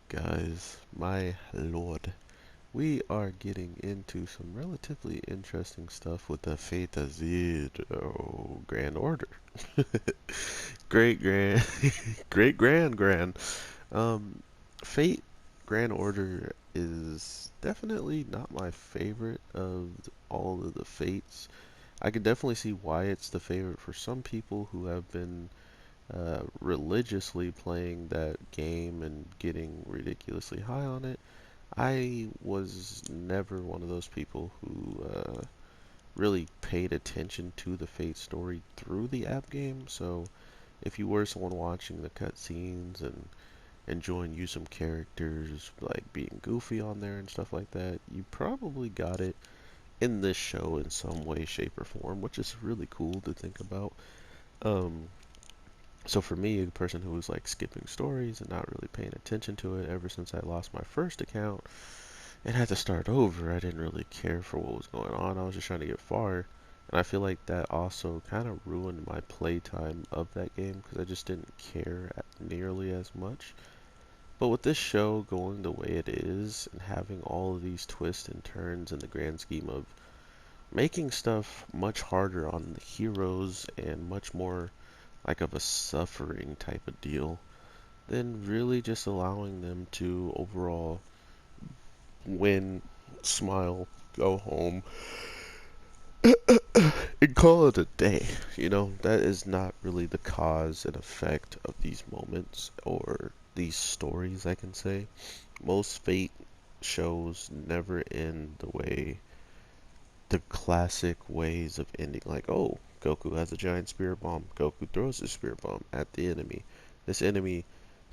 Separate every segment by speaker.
Speaker 1: guys, my lord, we are getting into some relatively interesting stuff with the Fate Zero Grand Order. Great grand, great grand. Um, Fate Grand Order is definitely not my favorite of all of the Fates. I can definitely see why it's the favorite for some people who have been religiously playing that game and getting ridiculously high on it. I was never one of those people who really paid attention to the Fate story through the app game. So if you were someone watching the cutscenes and enjoying you some characters like being goofy on there and stuff like that, you probably got it in this show in some way, shape, or form, which is really cool to think about. Um, So for me, a person who was like skipping stories and not really paying attention to it ever since I lost my first account and had to start over, I didn't really care for what was going on. I was just trying to get far. And I feel like that also kind of ruined my playtime of that game because I just didn't care nearly as much. But with this show going the way it is and having all of these twists and turns in the grand scheme of making stuff much harder on the heroes and much more like of a suffering type of deal, then really just allowing them to overall win, smile, go home, and call it a day. That is not really the cause and effect of these moments or these stories, I can say. Most Fate shows never end the way the classic ways of ending, like, oh, Goku has a giant spirit bomb. Goku throws the spirit bomb at the enemy. This enemy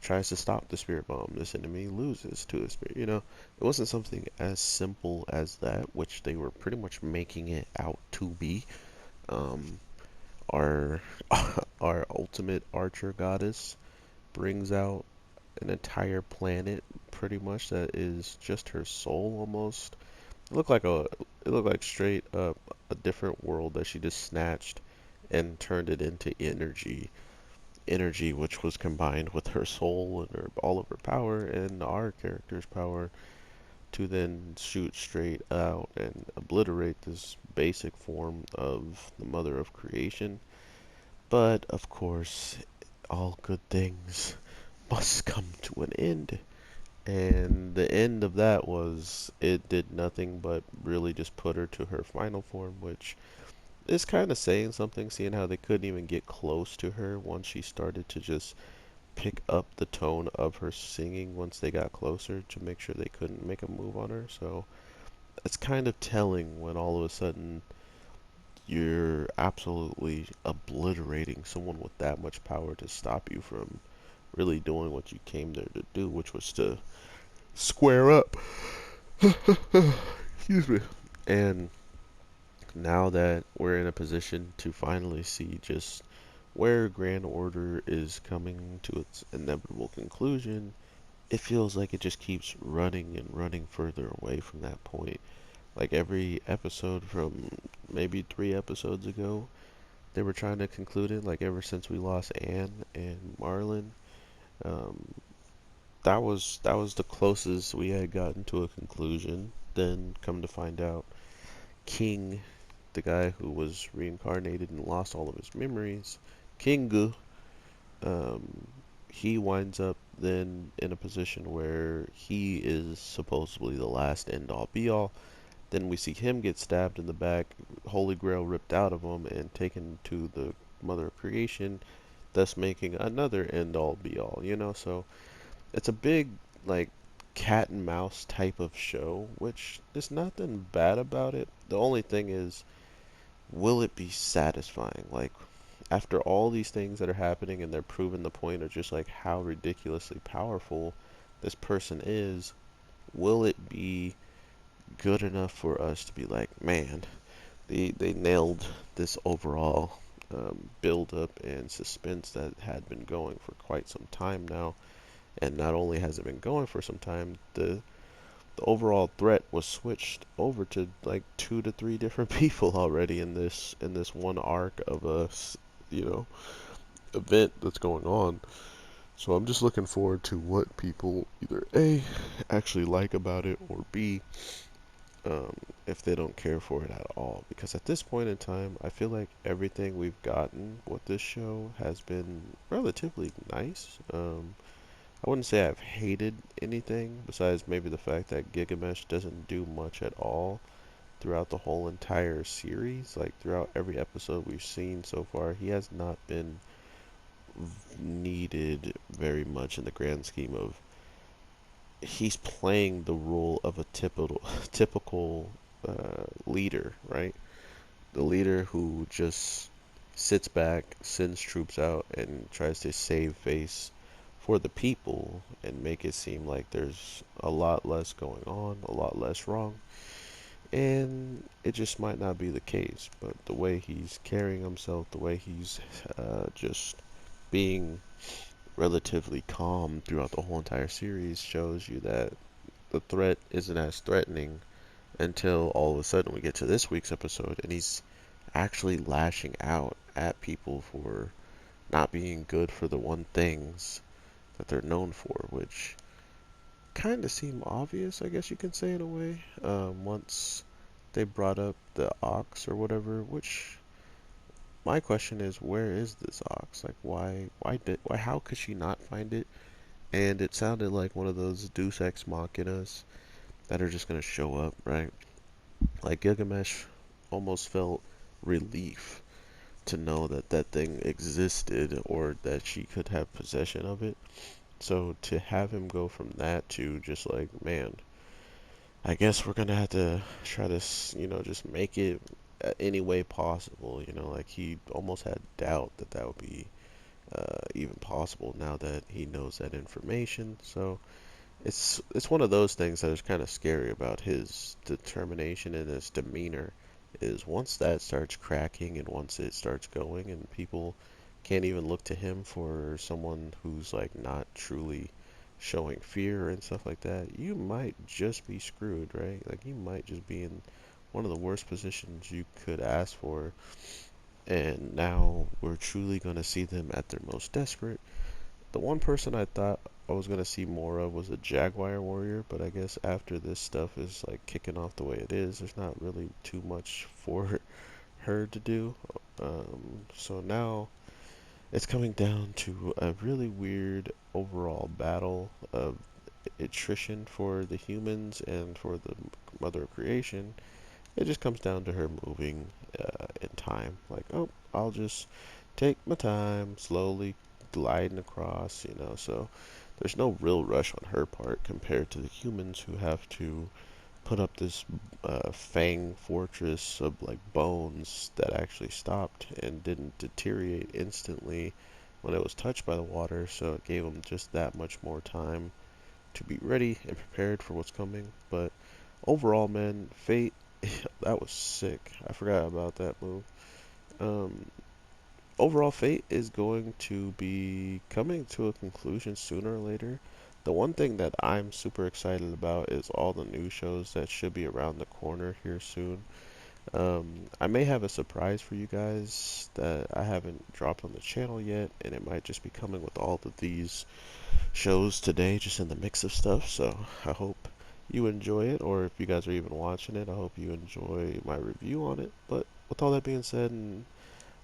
Speaker 1: tries to stop the spirit bomb. This enemy loses to the spirit. It wasn't something as simple as that, which they were pretty much making it out to be. Um, our our ultimate archer goddess brings out an entire planet, pretty much that is just her soul almost. It looked like it looked like straight up a different world that she just snatched and turned it into energy which was combined with her soul and all of her power and our character's power to then shoot straight out and obliterate this basic form of the mother of creation. But of course, all good things must come to an end. And the end of that was it did nothing but really just put her to her final form, which is kind of saying something, seeing how they couldn't even get close to her once she started to just pick up the tone of her singing once they got closer to make sure they couldn't make a move on her. So it's kind of telling when all of a sudden you're absolutely obliterating someone with that much power to stop you from really doing what you came there to do, which was to square up. Excuse me. And now that we're in a position to finally see just where Grand Order is coming to its inevitable conclusion, it feels like it just keeps running and running further away from that point. Like every episode from maybe 3 episodes ago, they were trying to conclude it. Like ever since we lost Anne and Marlon, um, that was the closest we had gotten to a conclusion. Then come to find out, King, the guy who was reincarnated and lost all of his memories, Kingu, um, he winds up then in a position where he is supposedly the last end all be all. Then we see him get stabbed in the back, Holy Grail ripped out of him and taken to the Mother of Creation, thus making another end all be all. So it's a big, like, cat and mouse type of show, which there's nothing bad about it. The only thing is, will it be satisfying? Like, after all these things that are happening and they're proving the point of just like how ridiculously powerful this person is, will it be good enough for us to be like, man, they nailed this overall build up and suspense that had been going for quite some time now. And not only has it been going for some time, the overall threat was switched over to like 2 to 3 different people already in this one arc of a you know event that's going on. So I'm just looking forward to what people either A, actually like about it, or B, um, if they don't care for it at all. Because at this point in time, I feel like everything we've gotten with this show has been relatively nice. I wouldn't say I've hated anything besides maybe the fact that Gigamesh doesn't do much at all throughout the whole entire series. Like throughout every episode we've seen so far, he has not been needed very much in the grand scheme of he's playing the role of a typical leader, right? The leader who just sits back, sends troops out, and tries to save face for the people and make it seem like there's a lot less going on, a lot less wrong. And it just might not be the case, but the way he's carrying himself, the way he's just being relatively calm throughout the whole entire series shows you that the threat isn't as threatening until all of a sudden we get to this week's episode and he's actually lashing out at people for not being good for the one things that they're known for, which kind of seem obvious, I guess you can say in a way. Once they brought up the ox or whatever, which my question is, where is this ox? Like, how could she not find it? And it sounded like one of those Deus Ex Machinas that are just gonna show up, right? Like Gilgamesh almost felt relief to know that that thing existed or that she could have possession of it. So to have him go from that to just like, man, I guess we're gonna have to try to, just make it any way possible. Like he almost had doubt that that would be even possible now that he knows that information. So it's one of those things that is kind of scary about his determination and his demeanor is once that starts cracking and once it starts going and people can't even look to him for someone who's like not truly showing fear and stuff like that, you might just be screwed, right? Like you might just be in one of the worst positions you could ask for, and now we're truly going to see them at their most desperate. The one person I thought I was gonna see more of was a Jaguar warrior, but I guess after this stuff is like kicking off the way it is, there's not really too much for her to do. So now it's coming down to a really weird overall battle of attrition for the humans and for the mother of creation. It just comes down to her moving in time. Like, oh, I'll just take my time, slowly gliding across, so there's no real rush on her part compared to the humans who have to put up this fang fortress of like bones that actually stopped and didn't deteriorate instantly when it was touched by the water, so it gave them just that much more time to be ready and prepared for what's coming. But overall, man, Fate, that was sick. I forgot about that move. Um, Overall, Fate is going to be coming to a conclusion sooner or later. The one thing that I'm super excited about is all the new shows that should be around the corner here soon. I may have a surprise for you guys that I haven't dropped on the channel yet, and it might just be coming with all of these shows today, just in the mix of stuff. So I hope you enjoy it, or if you guys are even watching it, I hope you enjoy my review on it. But with all that being said, and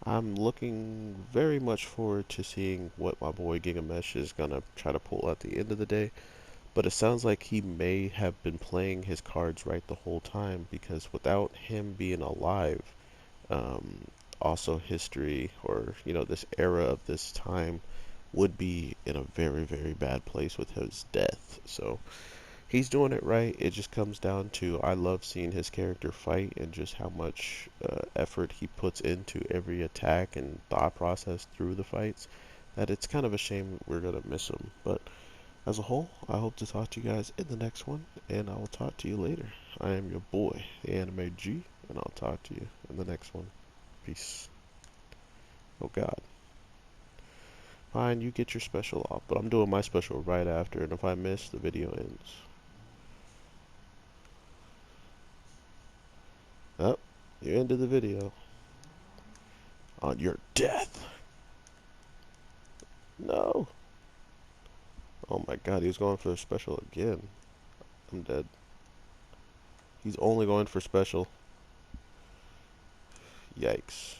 Speaker 1: I'm looking very much forward to seeing what my boy Gigamesh is gonna try to pull at the end of the day. But it sounds like he may have been playing his cards right the whole time because without him being alive, um, also history or this era of this time would be in a very very bad place with his death. So he's doing it right. It just comes down to I love seeing his character fight and just how much effort he puts into every attack and thought process through the fights. That it's kind of a shame we're gonna miss him. But as a whole, I hope to talk to you guys in the next one, and I will talk to you later. I am your boy, the Anime G, and I'll talk to you in the next one. Peace. Oh God. Fine, you get your special off, but I'm doing my special right after, and if I miss, the video ends. Oh, you ended the video. On your death. No. Oh my god, he's going for a special again. I'm dead. He's only going for special. Yikes.